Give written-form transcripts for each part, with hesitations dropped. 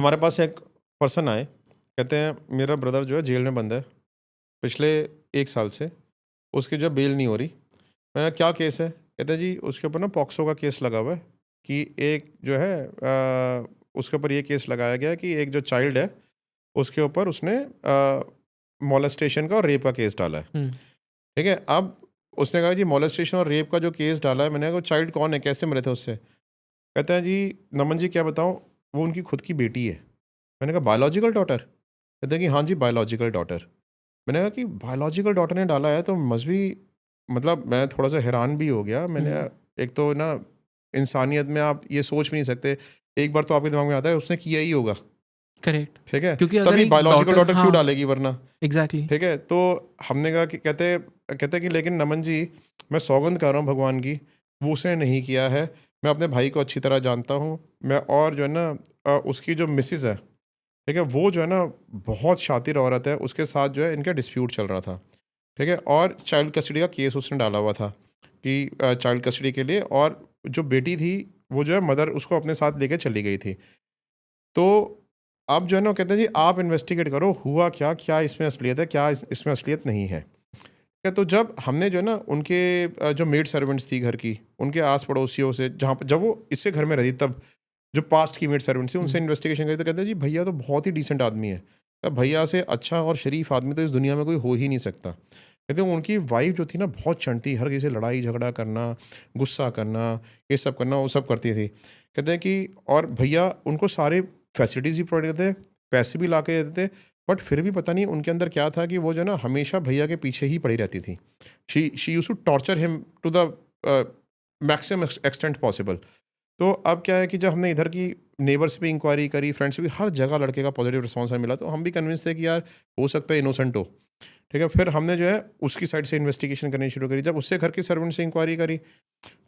हमारे पास एक पर्सन आए, कहते हैं मेरा ब्रदर जो है जेल में बंद है पिछले 1 साल से, उसकी जो बेल नहीं हो रही। मैं क्या केस है? कहते हैं जी उसके ऊपर ना पॉक्सो का केस लगा हुआ है कि एक जो है उसके ऊपर ये केस लगाया गया है कि एक जो चाइल्ड है उसके ऊपर उसने मोलेस्टेशन का और रेप का केस डाला है। हुँ। ठीक है, अब उसने कहा जी मोलेस्टेशन और रेप का जो केस डाला है, मैंने कहा चाइल्ड कौन है, कैसे मिले थे उससे? कहते हैं जी नमन जी क्या बताऊँ, वो उनकी खुद की बेटी है। मैंने कहा बायोलॉजिकल डॉटर? कहते हैं कि हाँ जी बायोलॉजिकल डॉटर। मैंने कहा कि बायोलॉजिकल डॉटर ने डाला है तो मस्ट बी, मतलब मैं थोड़ा सा हैरान भी हो गया। मैंने हुँ। एक तो ना इंसानियत में आप ये सोच भी नहीं सकते, एक बार तो आपके दिमाग में आता है उसने किया ही होगा। करेक्ट। ठीक है, क्योंकि अगर तभी एक बायोलॉजिकल डॉटर डॉटर क्यों हाँ, डालेगी वरना? एग्ज़ैक्टली। ठीक है, तो हमने कहा कि कहते कहते कि लेकिन नमन जी मैं सौगंध कर रहा हूँ भगवान की, वो उसने नहीं किया है। मैं अपने भाई को अच्छी तरह जानता हूँ। मैं और जो है ना उसकी जो मिसेज़ है, ठीक है, वो जो है ना बहुत शातिर औरत है, उसके साथ जो है इनका डिस्प्यूट चल रहा था। ठीक है, और चाइल्ड कस्टडी का केस उसने डाला हुआ था कि चाइल्ड कस्टडी के लिए, और जो बेटी थी वो जो है मदर उसको अपने साथ लेके चली गई थी। तो अब जो है ना वो कहते हैं जी आप इन्वेस्टिगेट करो हुआ क्या, क्या इसमें असलियत है, क्या इसमें असलियत नहीं है। ठीक है, तो जब हमने जो है ना उनके जो मेड सर्वेंट्स थी घर की, उनके आस पड़ोसियों से, जहाँ पर जब वो इससे घर में रहती तब, जो पास्ट की मेड सर्वेंट्स थी उनसे हुँ। इन्वेस्टिगेशन करी तो कहते हैं जी भैया तो बहुत ही डिसेंट आदमी है। भैया से अच्छा और शरीफ आदमी तो इस दुनिया में कोई हो ही नहीं सकता। कहते हैं उनकी वाइफ जो थी ना बहुत चंटी, हर किसी से लड़ाई झगड़ा करना, गुस्सा करना, ये सब करना, वो सब करती थी। कहते हैं कि और भैया उनको सारे फैसिलिटीज़ भी प्रोवाइड करते थे, पैसे भी ला के देते थे, बट फिर भी पता नहीं उनके अंदर क्या था कि वो जो है ना हमेशा भैया के पीछे ही पड़ी रहती थी। She used to torture him to the maximum extent possible. तो अब क्या है कि जब हमने इधर की नेबर से भी इंक्वायरी करी, फ्रेंड्स से भी, हर जगह लड़के का पॉजिटिव रिस्पॉन्स हमें मिला, तो हम भी कन्विंस थे कि यार हो सकता है इनोसेंट हो। ठीक है, फिर हमने जो है उसकी साइड से इन्वेस्टिगेशन करनी शुरू करी। जब उससे घर के सर्वेंट से इंक्वायरी करी,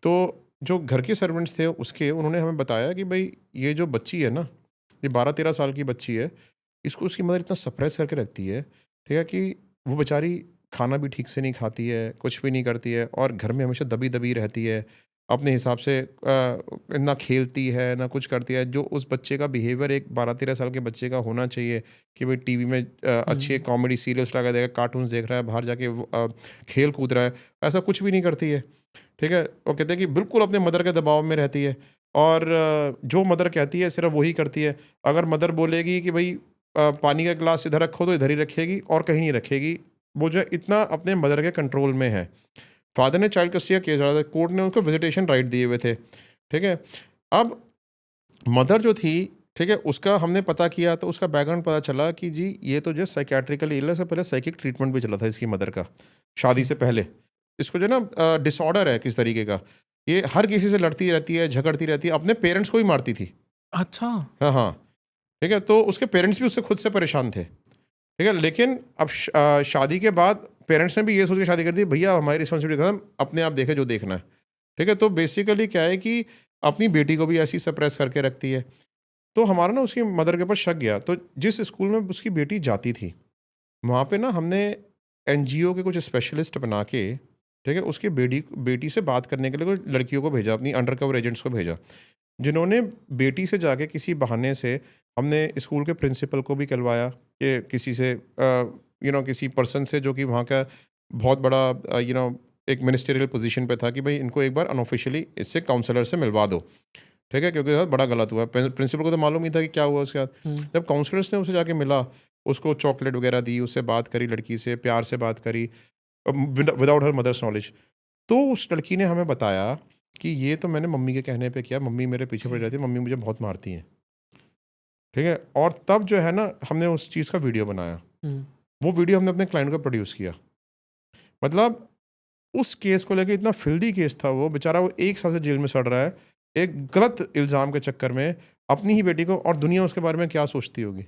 तो जो घर के सर्वेंट्स थे उसके, उन्होंने हमें बताया कि भाई ये जो बच्ची है ना, ये 12-13 साल की बच्ची है, इसको उसकी मदर इतना सप्रेस करके रखती है, ठीक है, कि वो बेचारी खाना भी ठीक से नहीं खाती है, कुछ भी नहीं करती है, और घर में हमेशा दबी दबी रहती है, अपने हिसाब से ना खेलती है ना कुछ करती है। जो उस बच्चे का बिहेवियर एक 12-13 साल के बच्चे का होना चाहिए कि भाई टीवी में अच्छे हुँ। कॉमेडी सीरियल्स लगा देगा, कार्टून्स देख रहा है, बाहर जाके वो, खेल कूद रहा है, ऐसा कुछ भी नहीं करती है। ठीक है, वो कहते हैं कि बिल्कुल अपने मदर के दबाव में रहती है, और जो मदर कहती है सिर्फ वही करती है। अगर मदर बोलेगी कि भाई पानी का गिलास इधर रखो तो इधर ही रखेगी और कहीं नहीं रखेगी। वो जो है इतना अपने मदर के कंट्रोल में है। फादर ने चाइल्ड कस्टडी का केस डाला था, कोर्ट ने उनको विजिटेशन राइट दिए हुए थे। ठीक है, अब मदर जो थी, ठीक है, उसका हमने पता किया तो उसका बैकग्राउंड पता चला कि जी ये तो जो साइकियाट्रिकल इलनेस से पहले साइकिक ट्रीटमेंट भी चला था इसकी मदर का, शादी से पहले। इसको जो है ना डिसऑर्डर है किस तरीके का, ये हर किसी से लड़ती रहती है, झगड़ती रहती है, अपने पेरेंट्स को ही मारती थी। अच्छा। हाँ, हाँ। ठीक है, तो उसके पेरेंट्स भी उससे खुद से परेशान थे। ठीक है, लेकिन अब शादी के बाद पेरेंट्स ने भी ये सोच के शादी कर दी, भैया हमारी रिस्पॉन्सिबिलिटी खत्म, अपने आप देखे जो देखना है। ठीक है, तो बेसिकली क्या है कि अपनी बेटी को भी ऐसी सप्रेस करके रखती है। तो हमारा ना उसकी मदर के ऊपर शक गया, तो जिस स्कूल में उसकी बेटी जाती थी, वहाँ पे ना हमने एनजीओ के कुछ स्पेशलिस्ट बना के, ठीक है, उसकी बेटी बेटी से बात करने के लिए कुछ लड़कियों को भेजा, अपनी अंडर कवर एजेंट्स को भेजा, जिन्होंने बेटी से जाके किसी बहाने से, हमने स्कूल के प्रिंसिपल को भी कहलवाया कि किसी से किसी पर्सन से जो कि वहाँ का बहुत बड़ा एक मिनिस्टरियल पोजीशन पे था, कि भाई इनको एक बार अनऑफिशियली इससे काउंसलर से मिलवा दो। ठीक है, क्योंकि यार बड़ा गलत हुआ। प्रिंसिपल को तो मालूम ही था कि क्या हुआ उसके बाद। हुँ। जब काउंसलर्स ने उसे जाके मिला, उसको चॉकलेट वगैरह दी, उससे बात करी, लड़की से प्यार से बात करी, विदाउट हर मदर्स नॉलेज, तो उस लड़की ने हमें बताया कि ये तो मैंने मम्मी के कहने पे किया, मम्मी मेरे पीछे पड़ी रहती है, मम्मी मुझे बहुत मारती हैं। ठीक है, और तब जो है ना हमने उस चीज़ का वीडियो बनाया। हुँ। वो वीडियो हमने अपने क्लाइंट को प्रोड्यूस किया। मतलब उस केस को लेके इतना फ़िल्दी केस था, वो बेचारा वो 1 साल से जेल में सड़ रहा है, एक गलत इल्ज़ाम के चक्कर में, अपनी ही बेटी को, और दुनिया उसके बारे में क्या सोचती होगी।